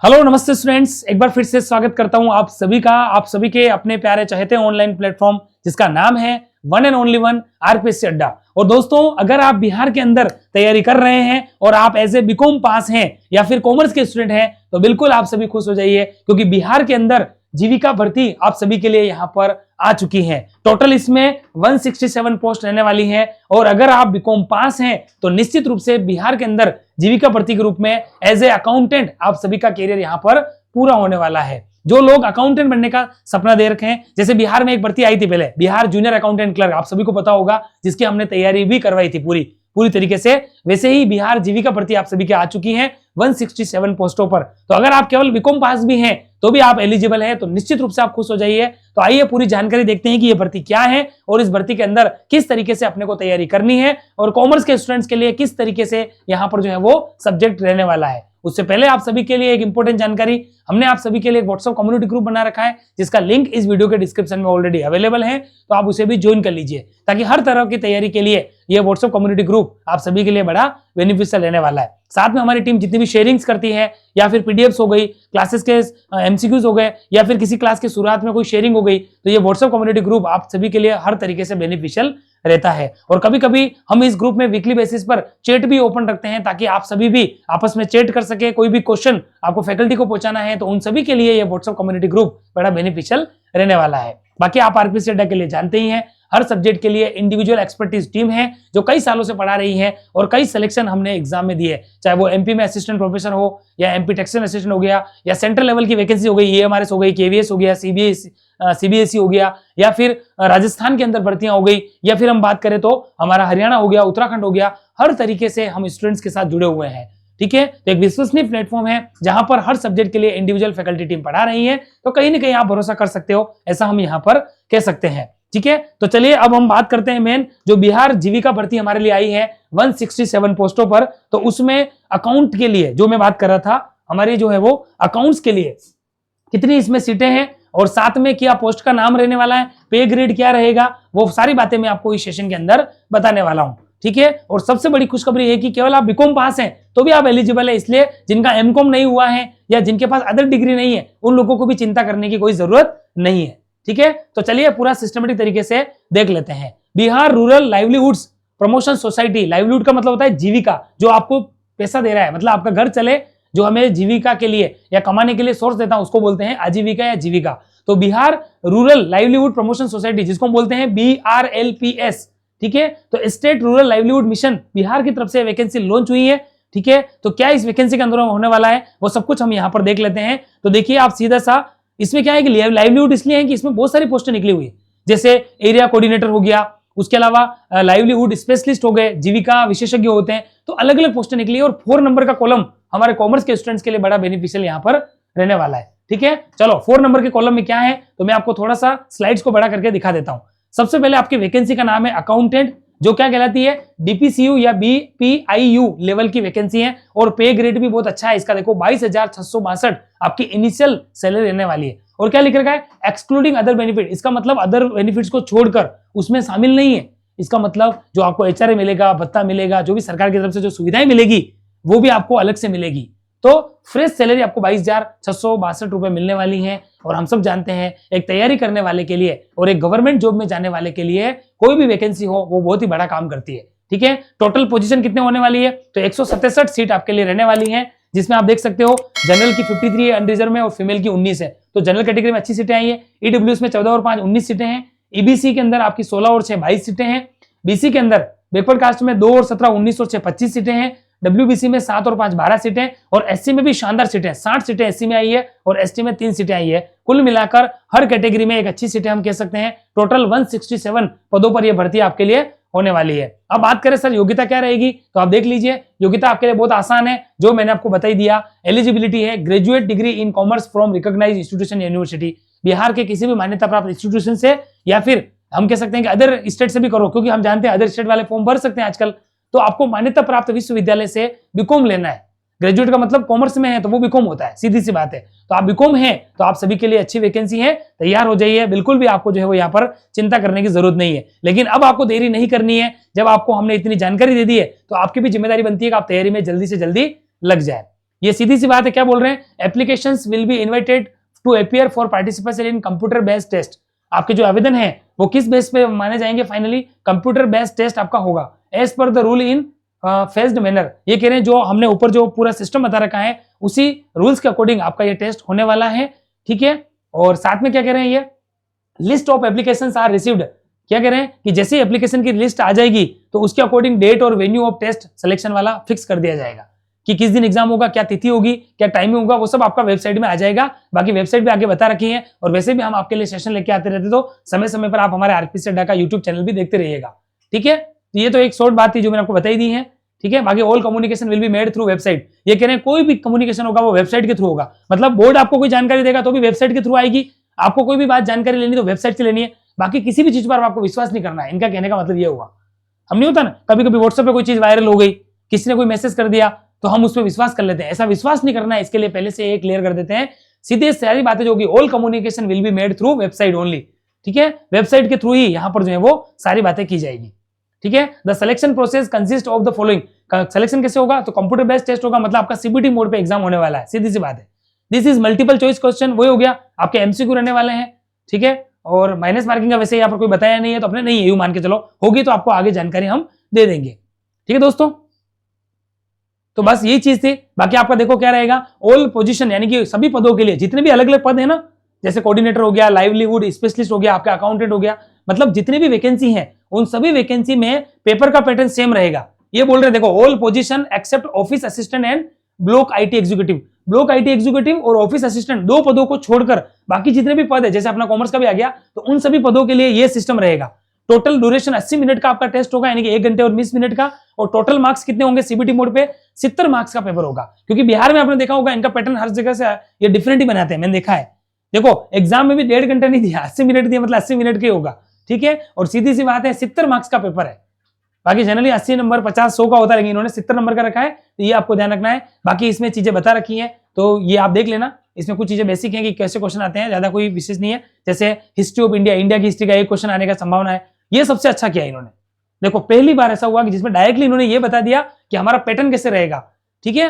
Hello नमस्ते students, एक बार फिर से स्वागत करता हूं आप सभी के अपने प्यारे चहेते ऑनलाइन प्लेटफॉर्म जिसका नाम है one and only one RPSC अड्डा। और दोस्तों, अगर आप बिहार के अंदर तैयारी कर रहे हैं और आप एज ए बीकॉम पास हैं या फिर कॉमर्स के स्टूडेंट हैं तो बिल्कुल आप सभी खुश हो जाइए, क्योंकि बिहार के अंदर जीविका भर्ती आप सभी के लिए यहाँ पर आ चुकी है। टोटल इसमें 167 पोस्ट रहने वाली है और अगर आप बीकॉम पास हैं तो निश्चित रूप से बिहार के अंदर जीविका भर्ती के रूप में एज ए अकाउंटेंट आप सभी का कैरियर यहाँ पर पूरा होने वाला है। जो लोग अकाउंटेंट बनने का सपना दे रखे हैं, जैसे बिहार में एक भर्ती आई थी पहले, बिहार जूनियर अकाउंटेंट क्लर्क, आप सभी को पता होगा, जिसकी हमने तैयारी भी करवाई थी पूरी तरीके से। वैसे ही बिहार जीविका भर्ती आप सभी के आ चुकी है 167 पोस्टों पर। तो अगर आप केवल बीकॉम पास भी हैं तो भी आप एलिजिबल हैं, तो निश्चित रूप से आप खुश हो जाइए। तो आइए पूरी जानकारी देखते हैं कि ये भर्ती क्या है और इस भर्ती के अंदर किस तरीके से अपने को तैयारी करनी है और कॉमर्स के स्टूडेंट्स के लिए किस तरीके से यहाँ पर जो है वो सब्जेक्ट रहने वाला है। उससे पहले आप सभी के लिए एक इंपॉर्टेंट जानकारी, हमने आप सभी के लिए एक व्हाट्सएप कम्युनिटी ग्रुप बना रखा है जिसका लिंक इस वीडियो के डिस्क्रिप्शन में ऑलरेडी अवेलेबल है, तो आप उसे भी ज्वाइन कर लीजिए ताकि हर तरह की तैयारी के लिए ये व्हाट्सएप कम्युनिटी ग्रुप आप सभी के लिए बड़ा बेनिफिशियल रहने वाला है। साथ में हमारी टीम जितनी भी शेयरिंग्स करती है या फिर पीडीएफ्स हो गई, क्लासेस के एमसीक्यूज हो गए या फिर किसी क्लास की शुरुआत में कोई शेयरिंग हो गई, तो ये व्हाट्सएप कम्युनिटी ग्रुप आप सभी के लिए हर तरीके से बेनिफिशियल रहता है। और कभी कभी हम इस ग्रुप में वीकली बेसिस पर चैट भी ओपन रखते हैं ताकि आप सभी भी आपस में चैट कर सके। कोई भी क्वेश्चन आपको फैकल्टी को पहुंचाना है तो उन सभी के लिए ये व्हाट्सएप कम्युनिटी ग्रुप बड़ा बेनिफिशियल रहने वाला है। बाकी आप आरपीएससी अड्डा के लिए जानते ही हैं, हर सब्जेक्ट के लिए इंडिविजुअल एक्सपर्टीज टीम है जो कई सालों से पढ़ा रही है और कई सिलेक्शन हमने एग्जाम में दिए, चाहे वो एमपी में असिस्टेंट प्रोफेसर हो या एमपी टेक्निकल असिस्टेंट हो गया या सेंट्रल लेवल की वैकेंसी हो गई, ईएमआरएस हो गई, केवीएस हो गया, सीबीएसई हो गया या फिर राजस्थान के अंदर भर्तियां हो गई या फिर हम बात करें तो हमारा हरियाणा हो गया, उत्तराखंड हो गया। हर तरीके से हम स्टूडेंट्स के साथ जुड़े हुए हैं, ठीक है। तो एक विश्वसनीय प्लेटफॉर्म है जहां पर हर सब्जेक्ट के लिए इंडिविजुअल फैकल्टी टीम पढ़ा रही है, तो कहीं ना कहीं आप भरोसा कर सकते हो, ऐसा हम यहाँ पर कह सकते हैं, ठीक है। तो चलिए अब हम बात करते हैं मेन जो बिहार जीविका भर्ती हमारे लिए आई है 167 पोस्टों पर। तो उसमें अकाउंट के लिए जो मैं बात कर रहा था, हमारी जो है वो अकाउंट्स के लिए कितनी इसमें सीटें हैं और साथ में क्या पोस्ट का नाम रहने वाला है, पे ग्रेड क्या रहेगा, वो सारी बातें मैं आपको इस सेशन के अंदर बताने वाला हूं, ठीक है। और सबसे बड़ी खुशखबरी है कि केवल आप बीकॉम पास हैं तो भी आप एलिजिबल है, इसलिए जिनका एमकॉम नहीं हुआ है या जिनके पास अदर डिग्री नहीं है उन लोगों को भी चिंता करने की कोई जरूरत नहीं है, ठीक है। तो चलिए पूरा सिस्टमेटिक तरीके से देख लेते हैं। Bihar rural livelihoods promotion society, livelihood का मतलब होता है जीविका, जो आपको पैसा दे रहा है, मतलब आपका घर चले, जो हमें जीविका के लिए या कमाने के लिए सोर्स देता है उसको बोलते हैं आजीविका या जीविका। तो Bihar rural livelihood promotion society, जिसको हम बोलते हैं BRLPS, ठीक है। तो state rural livelihood mission Bihar की तरफ से वैकेंसी लॉन्च हुई है, ठीक है। तो क्या इस वैकेंसी के अंदर होने वाला है वो सब कुछ हम यहाँ पर देख लेते हैं। तो देखिए आप सीधा सा, इसमें क्या है कि लाइवलीहुड इसलिए है कि इसमें बहुत सारी पोस्टें निकली हुई है, जैसे एरिया कोऑर्डिनेटर हो गया, उसके अलावा लाइवलीहुड स्पेशलिस्ट हो गए, जीविका विशेषज्ञ होते हैं, तो अलग अलग पोस्टें निकली है। और 4 नंबर का कॉलम हमारे कॉमर्स के स्टूडेंट्स के लिए बड़ा बेनिफिशियल यहाँ पर रहने वाला है, ठीक है। चलो 4 नंबर के कॉलम में क्या है तो मैं आपको थोड़ा सा स्लाइड्स को बड़ा करके दिखा देता हूं। सबसे पहले आपकी वैकेंसी का नाम है अकाउंटेंट, जो क्या कहलाती है डीपीसीयू या बीपीआईयू लेवल की वैकेंसी है और पे ग्रेड भी बहुत अच्छा है इसका। देखो 22,662 आपकी इनिशियल सैलरी रहने वाली है। और क्या लिख रखा है, एक्सक्लूडिंग अदर बेनिफिट, इसका मतलब अदर बेनिफिट्स को छोड़कर, उसमें शामिल नहीं है। इसका मतलब जो आपको एचआरए मिलेगा, भत्ता मिलेगा, जो भी सरकार की तरफ से जो सुविधाएं मिलेगी वो भी आपको अलग से मिलेगी। तो फ्रेश सैलरी आपको 22,662 रुपए मिलने वाली है। और हम सब जानते हैं एक तैयारी करने वाले के लिए और एक गवर्नमेंट जॉब में जाने वाले के लिए कोई भी वैकेंसी हो वो बहुत ही बड़ा काम करती है, ठीक है। टोटल पोजीशन कितने होने वाली है तो 167 सीट आपके लिए रहने वाली है, जिसमें आप देख सकते हो जनरल की 53 है अनरिजर्व में और फीमेल की 19 है। तो जनरल कैटेगरी में अच्छी सीटें आई है। ईडब्ल्यूएस में 14 और 5 19 सीटें हैं। ईबीसी के अंदर आपकी 16 और 6 22 सीटें हैं। बीसी के अंदर बैकवर्ड कास्ट में 2 और 17 19 और 6 25 सीटें हैं। डब्ल्यूबीसी में 7 और 5 12 सीटें और एससी में भी शानदार सीटें, 60 सीटें एससी में आई है और एसटी में 3 सीटें आई है। कुल मिलाकर हर कैटेगरी में एक अच्छी सीटें हम कह सकते हैं। टोटल 167 पदों पर यह भर्ती आपके लिए होने वाली है। अब बात करें सर योग्यता क्या रहेगी, तो आप देख लीजिए योग्यता आपके लिए बहुत आसान है, जो मैंने आपको बता ही दिया। एलिजिबिलिटी है graduate degree in commerce from recognised institution university, Bihar के किसी भी मान्यता प्राप्त इंस्टीट्यूशन से, या फिर हम कह सकते हैं कि अदर स्टेट से भी करो, क्योंकि हम जानते हैं अदर स्टेट वाले फॉर्म भर सकते हैं आजकल। तो आपको मान्यता प्राप्त विश्वविद्यालय से बीकॉम लेना है। ग्रेजुएट का मतलब कॉमर्स में है तो वो बीकॉम होता है, सीधी सी बात है। तो आप बीकॉम हैं तो आप सभी के लिए अच्छी वैकेंसी है, तैयार हो जाइए। बिल्कुल भी आपको जो है वो यहाँ पर चिंता करने की जरूरत नहीं है। लेकिन अब आपको देरी नहीं करनी है, जब आपको हमने इतनी जानकारी दे दी है तो आपकी भी जिम्मेदारी बनती है कि आप तैयारी में जल्दी से जल्दी लग जाए। ये सीधी सी बात है, क्या बोल रहे हैं, applications will be invited to appear for participation in computer based test. आपके जो आवेदन है वो किस बेस पे माने जाएंगे, फाइनली कंप्यूटर बेस्ड टेस्ट आपका होगा as per the rule in phased manner. ये कह रहे हैं जो हमने ऊपर जो पूरा सिस्टम बता रखा है उसी रूल्स के अकॉर्डिंग आपका ये टेस्ट होने वाला है, ठीक है। और साथ में क्या कह रहे हैं, ये list of applications are received, क्या कह रहे हैं कि जैसे एप्लीकेशन की लिस्ट आ जाएगी तो उसके अकॉर्डिंग डेट और वेन्यू ऑफ टेस्ट सिलेक्शन वाला फिक्स कर दिया जाएगा कि किस दिन एग्जाम होगा, क्या तिथि होगी, क्या टाइमिंग होगा, वो सब आपका वेबसाइट में आ जाएगा। बाकी वेबसाइट पे आगे बता रखी है, और वैसे भी हम आपके लिए सेशन लेके आते रहते, तो समय समय पर आप हमारे आरपीसी अड्डा का यूट्यूब चैनल भी देखते रहिएगा, ठीक है। तो ये तो एक शॉर्ट बात थी जो मैंने आपको बताई दी है, ठीक है। बाकी all communication will be made through website. ये कह रहे हैं कोई भी कम्युनिकेशन होगा वो वेबसाइट के थ्रू होगा, मतलब बोर्ड आपको कोई जानकारी देगा तो भी वेबसाइट के थ्रू आएगी। आपको कोई भी बात जानकारी लेनी तो वेबसाइट से लेनी है, बाकी किसी भी चीज पर आपको विश्वास नहीं करना है। इनका कहने का मतलब ये हुआ, हम नहीं होता ना, कभी कभी व्हाट्सएप पे कोई चीज वायरल हो गई, किसी ने कोई मैसेज कर दिया तो हम उस पर विश्वास कर लेते हैं, ऐसा विश्वास नहीं करना है। इसके लिए पहले से ये क्लियर कर देते हैं, सीधे सारी बातें जो होगी all communication will be made through website only, ठीक है। वेबसाइट के थ्रू ही यहाँ पर जो है वो सारी बातें की जाएगी, ठीक है। The selection process consist of the following. Selection कैसे होगा, तो कंप्यूटर बेस्ड टेस्ट होगा, मतलब आपका सीबीटी मोड पे एग्जाम होने वाला है, सीधी सी बात है। This is multiple choice question, वही हो गया, आपके एमसीक्यू रहने वाले हैं, ठीक है। और माइनस मार्किंग का वैसे यहाँ पर कोई बताया नहीं है, तो अपने नहीं है यूं मान के चलो, होगी तो आपको आगे जानकारी हम दे देंगे, ठीक है दोस्तों। तो बस यही चीज थी। बाकी आपका देखो क्या रहेगा, ऑल पोजीशन यानी कि सभी पदों के लिए जितने भी अलग अलग पद है ना, जैसे कोऑर्डिनेटर हो गया, लाइवलीहुड स्पेशलिस्ट हो गया, आपका अकाउंटेंट हो गया, मतलब जितने भी वैकेंसी हैं उन सभी वैकेंसी में पेपर का पैटर्न सेम रहेगा। ये बोल रहे देखो, all position except office assistant and block IT executive. Block IT executive और ऑफिस असिस्टेंट दो पदों को छोड़कर बाकी जितने भी पद है, जैसे अपना कॉमर्स का भी आ गया, तो उन सभी पदों के लिए ये सिस्टम रहेगा। टोटल ड्यूरेशन 80 मिनट का आपका टेस्ट होगा, यानी कि 1 घंटे और 20 मिनट का। और टोटल मार्क्स कितने होंगे, सीबीटी मोड पे 70 मार्क्स का पेपर होगा। क्योंकि बिहार में आपने देखा होगा इनका पैटर्न हर जगह से ये डिफरेंट ही बनाते हैं, मैंने देखा है। देखो एग्जाम में भी 1.5 घंटा नहीं दिया, 80 मिनट दिया, मतलब 80 मिनट के होगा, ठीक है। और सीधी सी बात है 70 मार्क्स का पेपर है। बाकी जनरली 80 नंबर 50 100 का होता है, लेकिन इन्होंने 70 नंबर का रखा है, तो ये आपको ध्यान रखना है। बाकी इसमें चीजें बता रखी है, तो ये आप देख लेना। इसमें कुछ चीजें बेसिक हैं कि कैसे क्वेश्चन आते हैं, ज्यादा कोई विशेष नहीं है। जैसे हिस्ट्री ऑफ इंडिया, इंडिया की हिस्ट्री का एक क्वेश्चन आने का संभावना है, ये सबसे अच्छा किया इन्होंने। देखो पहली बार ऐसा हुआ कि जिसमें डायरेक्टली इन्होंने ये बता दिया कि हमारा पैटर्न कैसे रहेगा, ठीक है।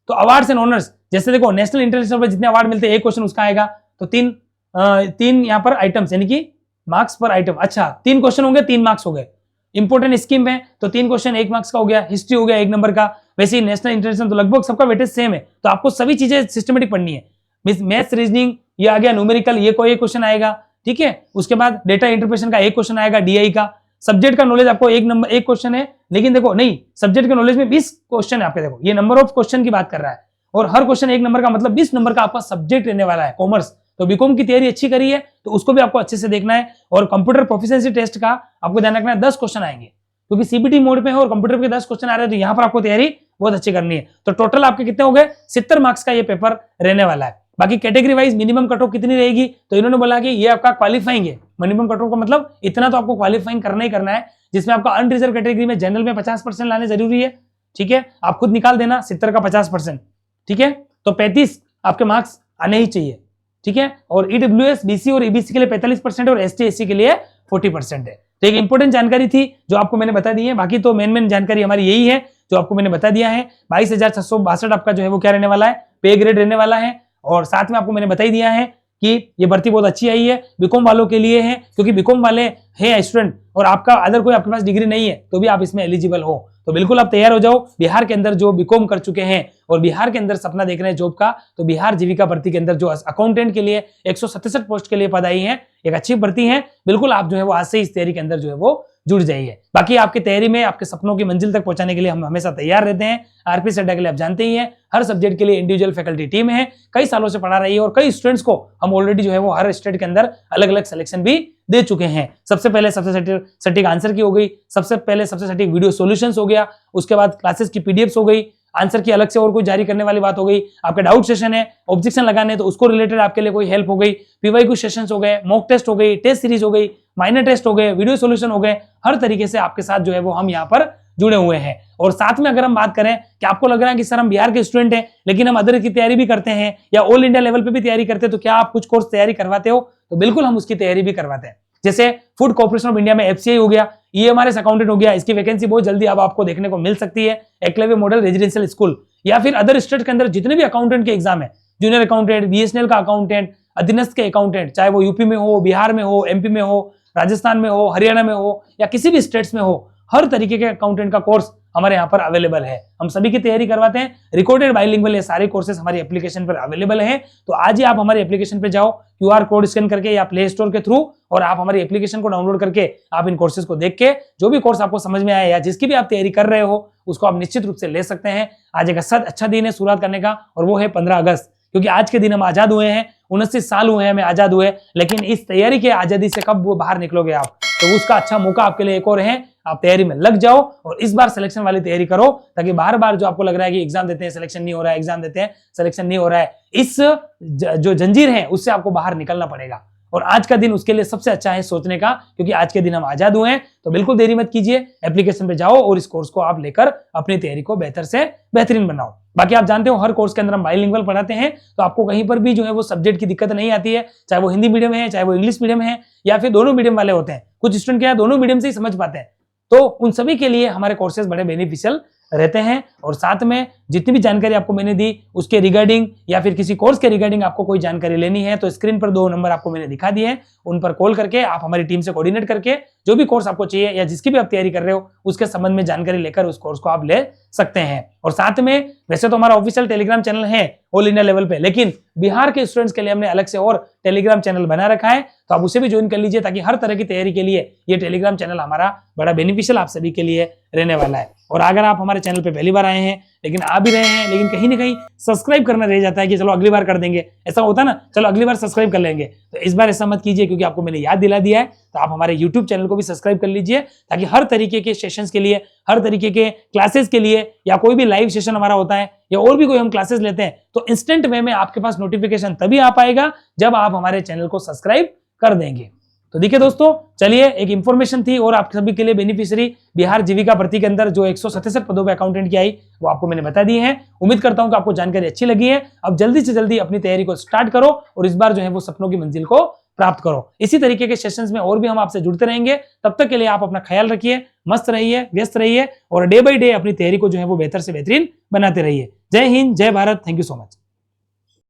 तो अवार्ड्स एंड ऑनर्स, जैसे देखो नेशनल इंटरनेशनल पर जितने अवार्ड मिलते हैं, एक क्वेश्चन उसका आएगा, तो तीन यहाँ पर आइटम्स, यानी कि मार्क्स पर आइटम। अच्छा 3 क्वेश्चन होंगे, 3 मार्क्स हो गए। इंपोर्टेंट स्कीम है तो 3 क्वेश्चन 1 मार्क्स का हो गया। हिस्ट्री हो गया 1 नंबर का। वैसे ही नेशनल इंटरनेशनल तो लगभग सबका वेटेज सेम है, तो आपको सभी चीजें सिस्टमेटिक पढ़नी है। मैथ्स रीजनिंग ये आ गया, न्यूमेरिकल ये कोई एक क्वेश्चन आएगा, ठीक है। उसके बाद डेटा इंटरप्रिटेशन का एक क्वेश्चन आएगा, डीआई का। सब्जेक्ट का नॉलेज आपको 1 क्वेश्चन है, लेकिन देखो नहीं, सब्जेक्ट के नॉलेज में 20 क्वेश्चन है आपके। देखो ये नंबर ऑफ क्वेश्चन की बात कर रहा है, और हर क्वेश्चन 1 नंबर का, मतलब 20 नंबर का आपका सब्जेक्ट रहने वाला है, कॉमर्स। तो बीकॉम की तैयारी अच्छी करी है तो उसको भी आपको अच्छे से देखना है। और कंप्यूटर प्रोफिशिएंसी टेस्ट का आपको ध्यान रखना है, 10 क्वेश्चन आएंगे, क्योंकि सीबीटी मोड पे है और कंप्यूटर के 10 क्वेश्चन आ रहे हैं, तो यहाँ पर आपको तैयारी बहुत अच्छी करनी है। तो टोटल आपके कितने हो गए, 70 मार्क्स का ये पेपर रहने वाला है। बाकी category wise minimum cut off कितनी रहेगी, तो इन्होंने बोला कि ये आपका क्वालिफाइंग है। मिनिमम कट ऑफ का मतलब इतना तो आपको क्वालिफाइंग करना ही करना है, जिसमें आपका अनरिजर्व कैटेगरी में जनरल में 50% लाने जरूरी है, ठीक है। आप खुद निकाल देना 70 का 50%, ठीक है। तो 35 आपके मार्क्स आने ही चाहिए, ठीक है। और ईडब्ल्यूएस, बीसी और ईबीसी के लिए 45% और एसटी एससी के लिए 40% है। तो एक इंपॉर्टेंट जानकारी थी जो आपको मैंने बता दी है। बाकी तो मेन जानकारी हमारी यही है जो आपको मैंने बता दिया है। 22,662 आपका जो है वो क्या रहने वाला है, पे ग्रेड रहने वाला है। और साथ में आपको मैंने बता ही दिया है कि ये भर्ती बहुत अच्छी आई है, बीकॉम वालों के लिए है, क्योंकि बीकॉम वाले हैं स्टूडेंट और आपका अदर कोई आपके पास डिग्री नहीं है तो भी आप इसमें एलिजिबल हो। तो बिल्कुल आप तैयार हो जाओ। बिहार के अंदर जो बीकॉम कर चुके हैं और बिहार के अंदर सपना देख रहे हैं जॉब का, तो बिहार जीविका भर्ती के अंदर जो अकाउंटेंट के लिए 167 पोस्ट के लिए पद आई है, एक अच्छी भर्ती है। बिल्कुल आप जो है वो आज से इस तैयारी के अंदर जो है वो जुड़ जाइए। बाकी आपकी तैयारी में आपके सपनों की मंजिल तक पहुंचाने के लिए हम हमेशा तैयार रहते हैं। आरपीसी अड्डा के लिए आप जानते ही हैं, हर सब्जेक्ट के लिए इंडिविजुअल फैकल्टी टीम है, कई सालों से पढ़ा रही है और कई स्टूडेंट्स को हम ऑलरेडी जो है वो हर स्टेट के अंदर अलग अलग सिलेक्शन भी दे चुके हैं। सबसे पहले सबसे सटीक आंसर की हो गई, सबसे पहले सबसे सटीक वीडियो सॉल्यूशंस हो गया, उसके बाद क्लासेस की पीडीएफ्स हो गई, आंसर की अलग से और कोई जारी करने वाली बात हो गई, आपका डाउट सेशन है, ऑब्जेक्शन लगाने तो उसको रिलेटेड आपके लिए कोई हेल्प हो गई, पीवाईक्यू सेशंस हो गए, मॉक टेस्ट हो गई, टेस्ट सीरीज हो गई, माइनर टेस्ट हो गए, वीडियो सॉल्यूशन हो गए। हर तरीके से आपके साथ जो है वो हम यहाँ पर जुड़े हुए हैं। और साथ में अगर हम बात करें कि आपको लग रहा है कि सर हम बिहार के स्टूडेंट हैं लेकिन हम अदर की तैयारी भी करते हैं या ऑल इंडिया लेवल पे भी तैयारी करते हैं, तो क्या आप कुछ कोर्स तैयारी करवाते हो? तो बिल्कुल हम उसकी तैयारी भी करवाते हैं। जैसे फूड कॉर्पोरेशन ऑफ इंडिया में एफसीआई हो गया, ईएमआरएस अकाउंटेंट हो गया, इसकी वैकेंसी बहुत जल्दी अब आपको देखने को मिल सकती है। एकलव्य मॉडल रेजिडेंशियल स्कूल, या फिर अदर स्टेट के अंदर जितने भी अकाउंटेंट के एग्जाम है, जूनियर अकाउंटेंट, बीएसएनएल का अकाउंटेंट, अधीनस्थ के अकाउंटेंट, चाहे वो यूपी में हो, बिहार में हो, एमपी में हो, राजस्थान में हो, हरियाणा में हो या किसी भी स्टेट्स में हो, हर तरीके के अकाउंटेंट का कोर्स हमारे यहाँ पर अवेलेबल है। हम सभी की तैयारी करवाते हैं। रिकॉर्डेड बाइलिंगुअल ये सारे कोर्सेज हमारी एप्लीकेशन पर अवेलेबल हैं। तो आज ही आप हमारे एप्लीकेशन पे जाओ, क्यूआर कोड स्कैन करके या प्ले स्टोर के थ्रू, और आप हमारी एप्लीकेशन को डाउनलोड करके आप इन कोर्सेज को देख के जो भी कोर्स आपको समझ में आए या जिसकी भी आप तैयारी कर रहे हो उसको आप निश्चित रूप से ले सकते हैं। आज एक अच्छा दिन है शुरुआत करने का, और वो है 15 अगस्त, क्योंकि आज के दिन हम आजाद हुए हैं। 29 साल हुए हैं हमें आजाद हुए, लेकिन इस तैयारी के आजादी से कब वो बाहर निकलोगे आप, तो उसका अच्छा मौका आपके लिए एक और है। आप तैयारी में लग जाओ और इस बार सिलेक्शन वाली तैयारी करो, ताकि बार बार जो आपको लग रहा है कि एग्जाम देते हैं सिलेक्शन नहीं हो रहा है, एग्जाम देते हैं सिलेक्शन नहीं हो रहा है, इस जो जंजीर है उससे आपको बाहर निकलना पड़ेगा। और आज का दिन उसके लिए सबसे अच्छा है सोचने का, क्योंकि आज के दिन हम आजाद हुए हैं। तो बिल्कुल देरी मत कीजिए, एप्लीकेशन पे जाओ और इस कोर्स को आप लेकर अपनी तैयारी को बेहतर से बेहतरीन बनाओ। बाकी आप जानते हो हर कोर्स के अंदर हम बाइलिंगुअल पढ़ाते हैं, तो आपको कहीं पर भी जो है वो सब्जेक्ट की दिक्कत नहीं आती है, चाहे वो हिंदी मीडियम है, चाहे वो इंग्लिश मीडियम है, या फिर दोनों मीडियम वाले होते हैं। कुछ स्टूडेंट क्या है दोनों मीडियम से ही समझ पाते हैं, तो उन सभी के लिए हमारे कोर्सेज बड़े बेनिफिशियल रहते हैं। और साथ में जितनी भी जानकारी आपको मैंने दी उसके रिगार्डिंग या फिर किसी कोर्स के रिगार्डिंग आपको कोई जानकारी लेनी है, तो स्क्रीन पर 2 नंबर आपको मैंने दिखा दिए हैं, उन पर कॉल करके आप हमारी टीम से कोऑर्डिनेट करके जो भी कोर्स आपको चाहिए या जिसकी भी आप तैयारी कर रहे हो उसके संबंध में जानकारी लेकर उस कोर्स को आप ले सकते हैं। और साथ में वैसे तो हमारा ऑफिशियल टेलीग्राम चैनल है ऑल इंडिया लेवल पे, लेकिन बिहार के स्टूडेंट्स के लिए हमने अलग से और टेलीग्राम चैनल बना रखा है, तो आप उसे भी ज्वाइन कर लीजिए, ताकि हर तरह की तैयारी के लिए ये टेलीग्राम चैनल हमारा बड़ा बेनिफिशियल आप सभी के लिए रहने वाला है। और अगर आप हमारे चैनल पे पहली बार आए हैं, लेकिन आ भी रहे हैं, लेकिन कहीं ना कहीं सब्सक्राइब करना रह जाता है कि चलो अगली बार कर देंगे, ऐसा होता है ना, चलो अगली बार सब्सक्राइब कर लेंगे, तो इस बार ऐसा मत कीजिए, क्योंकि आपको मैंने याद दिला दिया है। तो आप हमारे यूट्यूब चैनल को भी सब्सक्राइब कर लीजिए, ताकि हर तरीके के सेशंस के लिए, हर तरीके के क्लासेस के लिए, या कोई भी लाइव सेशन हमारा होता है या और भी कोई हम क्लासेस लेते हैं, तो इंस्टेंट वे में आपके पास नोटिफिकेशन तभी आ पाएगा जब आप हमारे चैनल को सब्सक्राइब कर देंगे। तो देखिए दोस्तों, चलिए एक इंफॉर्मेशन थी और आप सभी के लिए बेनिफिशियरी बिहार जीविका भर्ती के अंदर जो 167 पदों पे अकाउंटेंट की आई वो आपको मैंने बता दी है। उम्मीद करता हूं कि आपको जानकारी अच्छी लगी है। अब जल्दी से जल्दी अपनी तैयारी को स्टार्ट करो और इस बार जो है वो सपनों की मंजिल को प्राप्त करो। इसी तरीके के सेशंस में और भी हम आपसे जुड़ते रहेंगे। तब तक के लिए आप अपना ख्याल रखिए, मस्त रहिए, व्यस्त रहिए और डे बाई डे अपनी तैयारी को जो है वो बेहतर से बेहतरीन बनाते रहिए। जय हिंद, जय Bharat, thank you so much.